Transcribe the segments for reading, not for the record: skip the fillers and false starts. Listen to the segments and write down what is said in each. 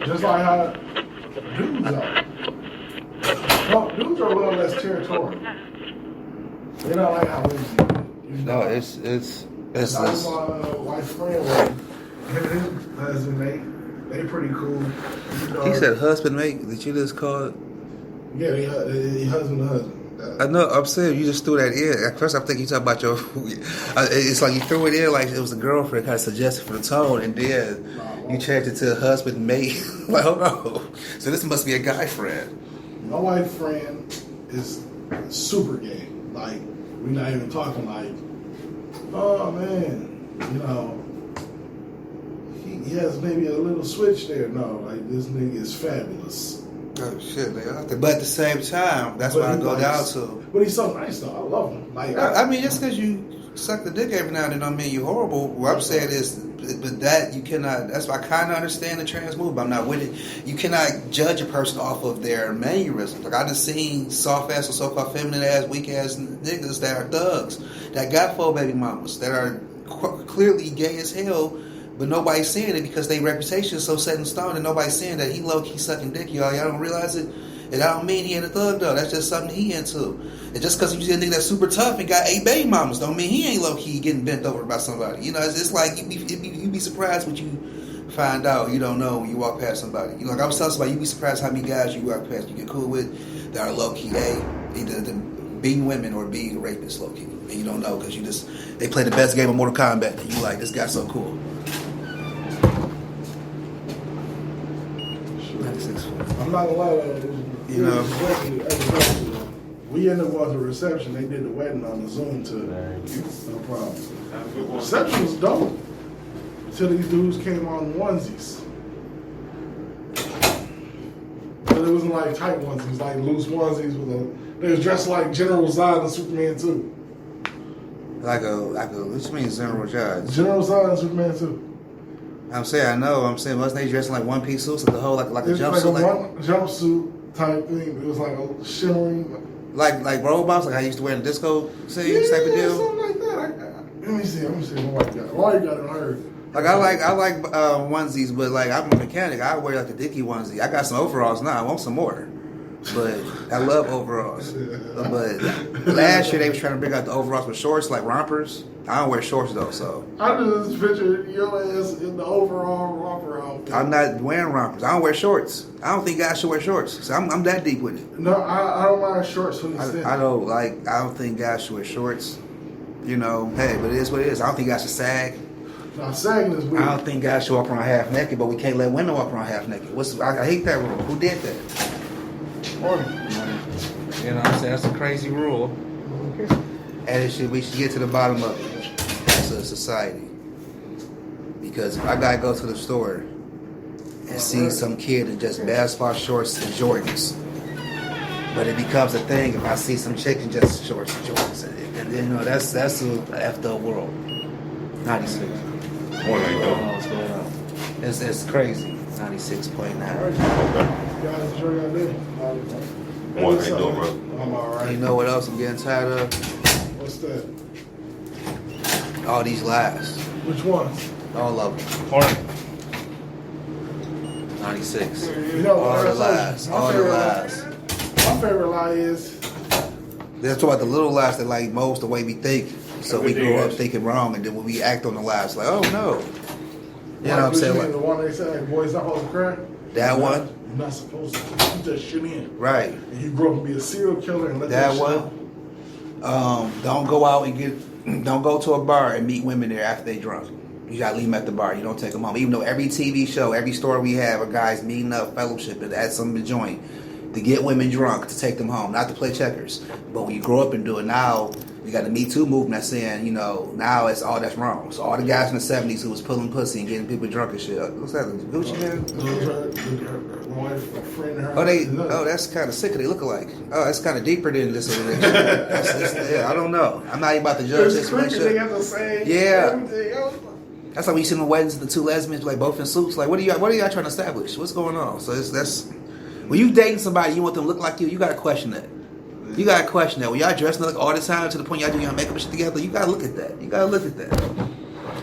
Just like how dudes are. Well, dudes are a little less territorial. They don't like how women do it. No, it's That's my wife's friend. Him and his husband, they pretty cool. He said husband mate. Did you just call it? Yeah, he husband to husband. I know. I'm saying you just threw that in. At first, I'm thinking you talking about your. It's like you threw it in like it was a girlfriend, kind of suggested for the tone, and then you changed it to husband mate. Like, hold on. So this must be a guy friend. My wife's friend is super gay. Like, we're not even talking like, oh man, he has maybe a little switch there. No, like this nigga is fabulous. Oh shit, they out there. But at the same time, that's what I go down to. But he's so nice though. I love him. Like, I mean, just because you suck the dick every now and then don't mean you're horrible. What I'm saying is, but that you cannot. That's why I kind of understand the trans move, but I'm not with it. You cannot judge a person off of their mannerisms. Like I just seen soft ass or so-called feminine ass, weak ass niggas that are thugs that got 4 baby mamas that are clearly gay as hell. But nobody's saying it because their reputation is so set in stone and nobody's saying that he low-key sucking dick, y'all. Y'all don't realize it? And I don't mean he ain't a thug, though. That's just something he into. And just because you see a nigga that's super tough and got 8 baby mamas don't mean he ain't low-key getting bent over by somebody. You know, it's like you be surprised what you find out you don't know when you walk past somebody. You know, like I was telling somebody, you be surprised how many guys you walk past you get cool with that are low-key either being women or being rapists low-key. And you don't know because they play the best game of Mortal Kombat and you like, this guy's so cool. I'm not gonna lie to you. We ended up going to the reception. They did the wedding on the Zoom too. No problem. The reception was dope. Until these dudes came on onesies. But it wasn't like tight onesies, it was like loose onesies they was dressed like General Zod and Superman 2. Like a what you mean General Zod? General Zod and Superman 2. I'm saying, wasn't they dressing like one-piece suits, like the whole, like a jumpsuit? Like a jumpsuit type thing. It was like a shimmering. Like robots, like I used to wear in the disco scenes type of deal? Something like that. Let me see what I got. Why you got it on her? Like I like onesies, but like I'm a mechanic. I wear like a dicky onesie. I got some overalls now. I want some more. But I love overalls. But last year they was trying to bring out the overalls with shorts, like rompers. I don't wear shorts though, so. I just picture your ass in the overall romper outfit. I'm not wearing rompers. I don't wear shorts. I don't think guys should wear shorts. So I'm that deep with it. No, I don't mind shorts to an extent. I don't think guys should wear shorts. You know, hey, but it is what it is. I don't think guys should sag. Now, sagging is weird. I don't think guys should walk around half naked, but we can't let women walk around half naked. I hate that rule. Who did that? You know what I'm saying? That's a crazy rule. And we should get to the bottom of it as a society. Because if I gotta go to the store and see some kid in just basketball shorts and Jordans, but it becomes a thing if I see some chick in just shorts and Jordans, and then that's a effed up world. 96. What's going on? It's crazy. 96.9. Guys, enjoy your day. What are you doing, bro? I'm alright. You know what else I'm getting tired of? What's that? All these lies. Which ones? All of them. 96. You know, all the lies. All the lies. My favorite lie is. They're talking about the little lies that like most the way we think. So we grow up thinking wrong, and then when we act on the lies, like, oh no. You know what I'm saying? Like, the one they said, like, boys not supposed to cry? That one? You're not supposed to. You just shit in. Right. And you grow up and be a serial killer and let that shit one. Don't go out and don't go to a bar and meet women there after they drunk. You gotta leave them at the bar. You don't take them home. Even though every TV show, every story we have, a guy's meeting up, fellowship, at some joint to get women drunk to take them home, not to play checkers. But when you grow up and do it now, you got the Me Too movement that's saying, now it's all that's wrong. So all the guys in the 70s who was pulling pussy and getting people drunk and shit. What's that? Gucci man? Oh, that's kind of sick. They look alike. Oh, that's kind of deeper than this. Yeah, I don't know. I'm not even about to judge this. They got the same. Yeah. That's like when you see in the weddings, the two lesbians, like both in suits. Like, what are y'all trying to establish? What's going on? So that's when you dating somebody, you want them to look like you. You got to question that. You gotta question that. When y'all dressing like all the time to the point y'all do your makeup and shit together, you gotta look at that. You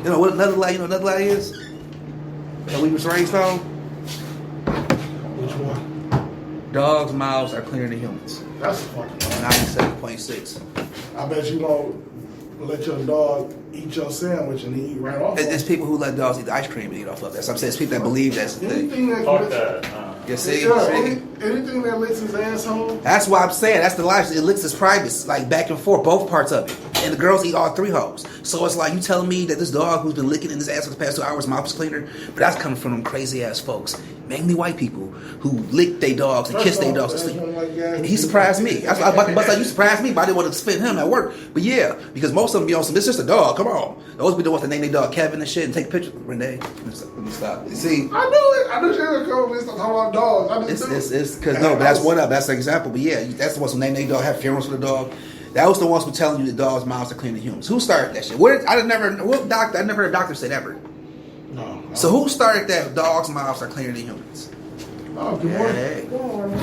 know what another lie? Another lie is that we was raised on. Dogs' mouths are cleaner than humans. That's a fucking lie. 97.6. I bet you won't let your dog eat your sandwich and he eat right off. There's people who let dogs eat ice cream and eat off of that. So I'm saying it's people that believe that's the thing. Anything that Fuck can that. You see? anything that licks his asshole. That's why I'm saying that's the life. It licks his privates, like back and forth, both parts of it. And the girls eat all three hoes. So it's like you telling me that this dog who's been licking in his ass for the past 2 hours, mouth is cleaner, but that's coming from them crazy ass folks, mainly white people who lick their dogs and kiss their dogs to sleep. And he surprised me. That's why I was about to bust out. You surprised me, but I didn't want to spit him at work. But yeah, because most of them be on some. This is just a dog. Come on, those be the ones that name their dog Kevin and shit and take pictures. Renee, let me stop. You see, I knew it. I knew she was going to talk about dogs. I just knew. it's because no, but that's one up. That's an example. But yeah, that's the ones who name their dog, have funerals for the dog. That was the ones who telling you the dogs' mouths are cleaner than humans. Who started that shit? I never heard a doctor say that ever. No. So who started that dogs' mouths are cleaner than humans? Oh, good morning. Hey. Good morning.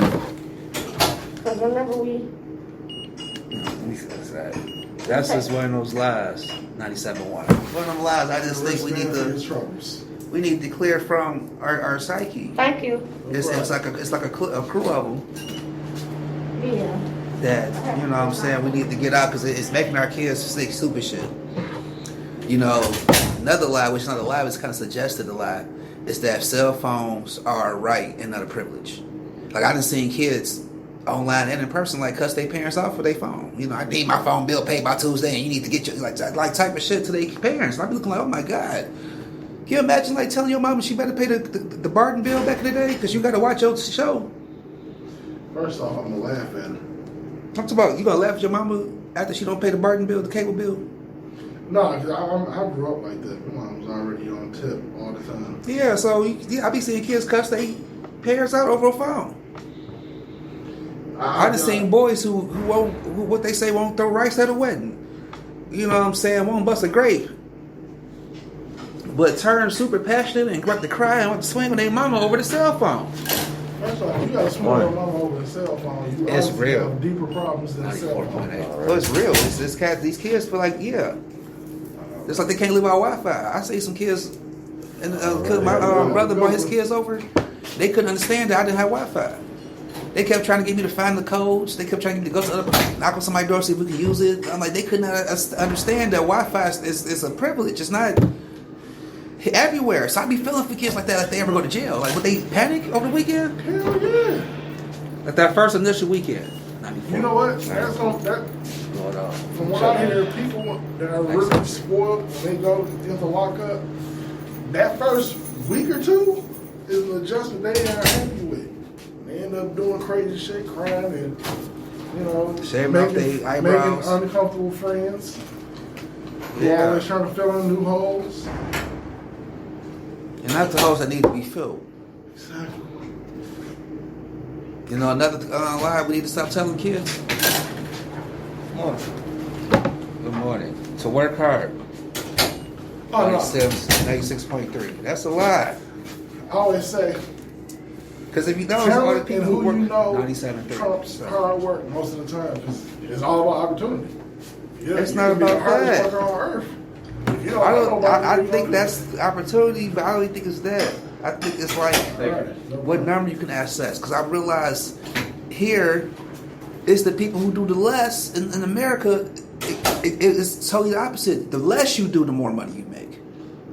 Because whenever we... That's just one of those lies. 97.1. One of them lies. I just think we need to clear from our psyche. Thank you. It's like a crew of them Yeah. that, you know what I'm saying, we need to get out because it's making our kids say stupid shit. You know, another lie, which is not a lie, but it's kind of suggested a lie, is that cell phones are a right and not a privilege. Like I done seen kids online and in person like cuss their parents off for their phone. You know, I need my phone bill paid by Tuesday and you need to get your like type of shit to their parents. And I be looking like, oh my God. Can you imagine like telling your mama she better pay the Barton bill back in the day because you got to watch your show? First off, I'm going to laugh at her. Talk about you gonna laugh at your mama after she don't pay the Barton bill, the cable bill? No, because I grew up like that. My mom was already on tip all the time. Yeah, so I be seeing kids cuss their parents out over a phone. I done seen boys who what they say won't throw rice at a wedding. You know what I'm saying? Won't bust a grape. But turn super passionate and want to cry and want to swing on their mama over the cell phone. First off, you got to swing your mama over the cell phone. You It's real. have deeper problems than the cell phone. Well, it's real. These kids feel like, yeah. It's like they can't live without Wi-Fi. I see some kids, and my brother brought his kids over. They couldn't understand that I didn't have Wi-Fi. They kept trying to get me to find the codes. They kept trying to get me to go to knock on somebody's door, see if we could use it. I'm like, they could not understand that Wi-Fi is a privilege. It's not everywhere. So I be feeling for kids like that, like they ever go to jail. Like, would they panic over the weekend? Hell yeah. Like that first initial weekend. You know what? From what I hear, people that are really spoiled when they go into lockup, that first week or two is an adjustment they ain't happy with. They end up doing crazy shit, crying, and shaving off their eyebrows, making uncomfortable friends. Yeah, always trying to fill in new holes. And not the holes that need to be filled. Exactly. You know, another lie we need to stop telling kids. Good morning. To work hard. Oh, no. 96.3. That's a lie. I always say, because if you know, there's a lot of talent people and who who work you know 97.3. trumps hard work most of the time. It's all about opportunity. Yeah, It's not about that. Worker on earth. I think that's the opportunity, but I don't think it's that. I think it's like what number you can access. Because I realize here, it's the people who do the less. In America, it's totally the opposite. The less you do, the more money you make.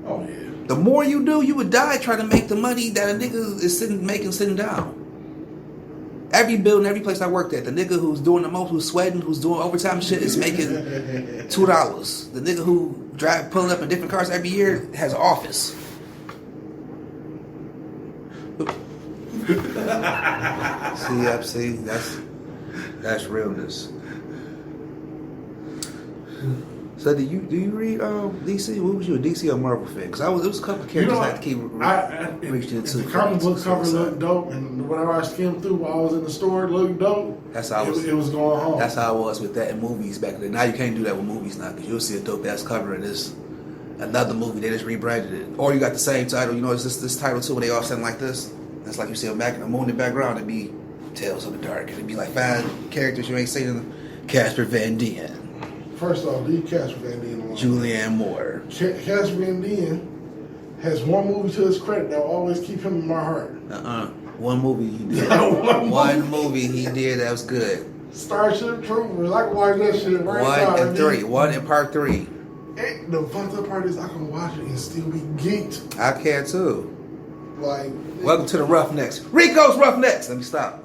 Oh, yeah. The more you do, you would die trying to make the money that a nigga is sitting down. Every building, every place I worked at, the nigga who's doing the most, who's sweating, who's doing overtime shit is making $2. The nigga who pulling up in different cars every year has an office. See, that's realness. So do you read DC? What was you, a DC or Marvel fan? Because there was a couple of characters I had to keep reaching into. The comic book cover looked dope, and whenever I skimmed through while I was in the store, it looked dope. That's how it was going home. That's how I was with that in movies back then. Now you can't do that with movies now because you'll see a dope ass cover of this another movie. They just rebranded it, or you got the same title. You know, it's this title too, when they all sound like this. It's like you see a moon in the background. It'd be Tales of the Dark. It'd be like 5 characters you ain't seen them. Casper Van Dien. First off, leave Casper Van Dien alone. Julianne Moore. Casper Van Dien has one movie to his credit that will always keep him in my heart. One movie he did. One movie he did that was good. Starship Troopers. I can watch that shit right now. 1 and 3. 1 and part 3. And the fucked up part is I can watch it and still be geeked. I can too. Like, Welcome to the Roughnecks. Rico's Roughnecks. Let me stop.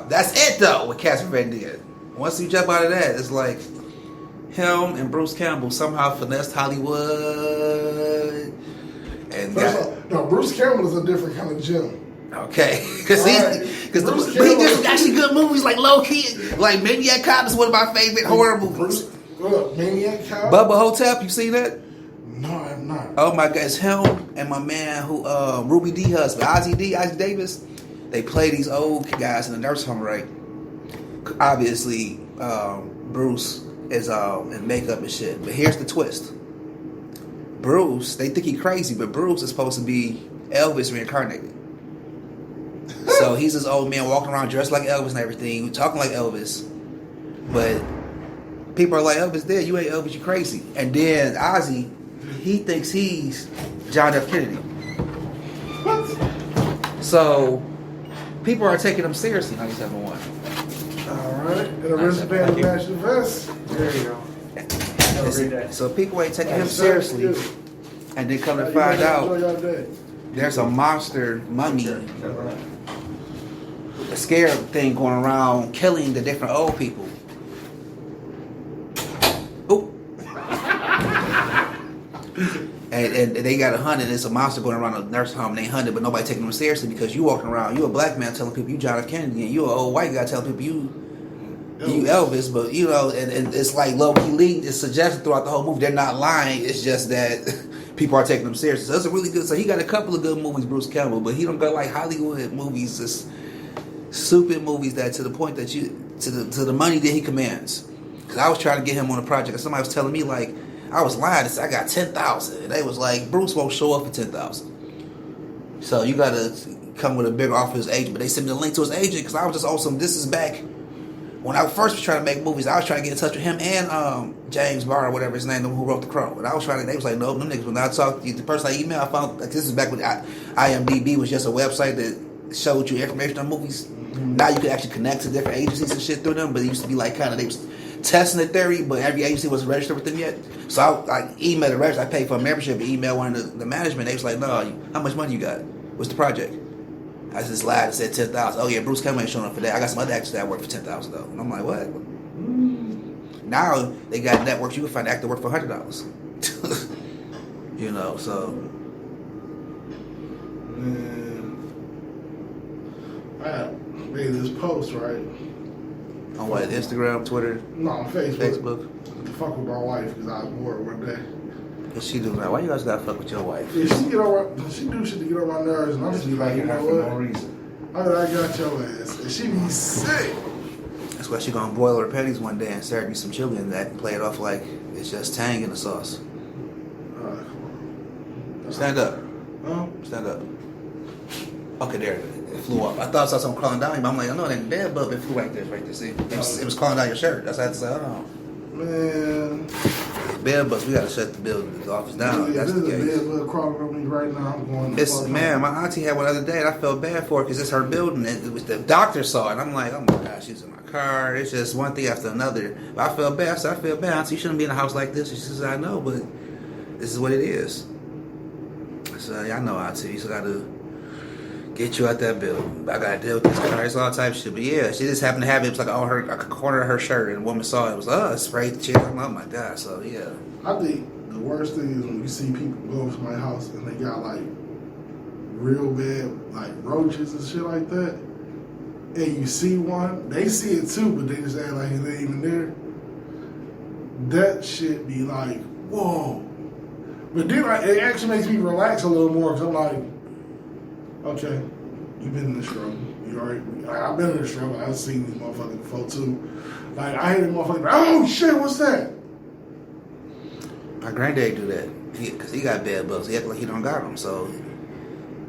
That's it though. What Casper Van did. Once you jump out of that, it's like him and Bruce Campbell somehow finessed Hollywood. And no, Bruce Campbell is a different kind of gem. Okay, because he did some actually good movies like Low Key, like Maniac Cop is one of my favorite horror movies. Maniac Cop. Bubba Hotep, you seen that? No, I have not. Oh my God, it's him and my man who Ruby D husband, Ozzy Davis. They play these old guys in the nurse home, right? Obviously, Bruce is in makeup and shit. But here's the twist. Bruce, they think he crazy, but Bruce is supposed to be Elvis reincarnated. So he's this old man walking around dressed like Elvis and everything, talking like Elvis. But people are like, Elvis dead, you ain't Elvis, you crazy. And then Ozzy, he thinks he's John F. Kennedy. What? So people are taking him seriously, 97.1. Alright. And the wristband to match the vest. There you go. So people ain't taking him seriously. And then come to find out, there's a monster mummy, a scare thing going around killing the different old people. Ooh. And they got 100. It's a monster going around a nursing home. And they 100, but nobody taking them seriously because you walking around. You a black man telling people you John F. Kennedy, and you an old white guy telling people you Elvis. But you know, and it's like low key lead. It's suggested throughout the whole movie. They're not lying. It's just that people are taking them seriously. So it's a really good. So he got a couple of good movies, Bruce Campbell, but he don't got like Hollywood movies, just stupid movies that to the point that you to the money that he commands. Because I was trying to get him on a project, and somebody was telling me like. I was lying. I got 10,000. They was like, Bruce won't show up for 10,000. So you gotta come with a bigger offer to his agent. But they sent me the link to his agent because I was just awesome. This is back when I first was trying to make movies. I was trying to get in touch with him and James Barr or whatever his name, who wrote The Crow. And I was trying to. They was like, no, them niggas. When I talked to the person I emailed, I found like this is back when IMDb was just a website that showed you information on movies. Mm-hmm. Now you can actually connect to different agencies and shit through them. But it used to be like kind of they was testing the theory, but every agency wasn't registered with them yet. So I emailed the register. I paid for a membership and emailed one of the management. They was like, no, how much money you got? What's the project? I just lied and said 10,000. Oh yeah, Bruce Campbell ain't showing up for that. I got some other actors that work for 10,000 though. And I'm like, what? Now they got networks. You can find an actor work for $100. You know, so. I made this post, right? On what, Instagram, Twitter? No, on Facebook. Facebook. Fuck with my wife because I was bored one day. What she do now? Why you guys gotta fuck with your wife? Yeah, she do shit to get on my nerves, and I'm just be like, you know what? I got your ass, and she be sick. That's why she gonna boil her panties one day and serve you some chili and that and play it off like it's just tang in the sauce. Stand up. Huh? Stand up. Okay, there it flew up. I thought I saw something crawling down you, but I'm like, oh no, that bed bug, it flew right there, See, it was crawling down your shirt. That's why I had to say, hold on. Man. Bed bugs, we gotta shut the office down. Yeah, That's this the is case. a bed bug crawling on me right now. I'm going to fuck Man, home. my auntie had one the other day and I felt bad for her because it's her building and it was the doctor saw it. And I'm like, oh my gosh, she's in my car. It's just one thing after another. But I felt bad. I said, I feel bad. Auntie, you shouldn't be in a house like this. And she says, I know, but this is what it is. I said, yeah, I know, auntie. So I gotta get you out that building. I gotta deal with this car. It's all type of shit. But yeah, she just happened to have it. It was like on a corner of her shirt, and the woman saw it. It was sprayed the shit. I'm like, oh my god. So yeah. I think the worst thing is when you see people go to my house and they got like real bad like roaches and shit like that, and you see one, they see it too, but they just act like it ain't even there. That shit be like, whoa. But then it actually makes me relax a little more because I'm like, okay, you've been in the struggle. You already, I've been in the struggle. I've seen these motherfuckers before too. Like I hear the motherfucker, oh shit, what's that? My granddad do that because he got bed bugs. He act like he don't got them. So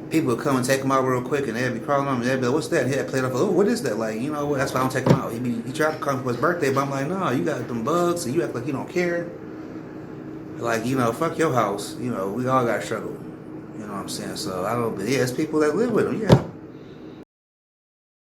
people would come and take him out real quick, and they'd be crawling on him. And they'd be like, "What's that?" And he'd play it off. Oh, what is that? Like, you know what? That's why I don't take him out. He tried to come for his birthday, but I'm like, no, you got them bugs, and you act like you don't care. Like, you know, fuck your house. You know, we all got struggle. You know what I'm saying? So I don't. But yeah, it's people that live with them. Yeah.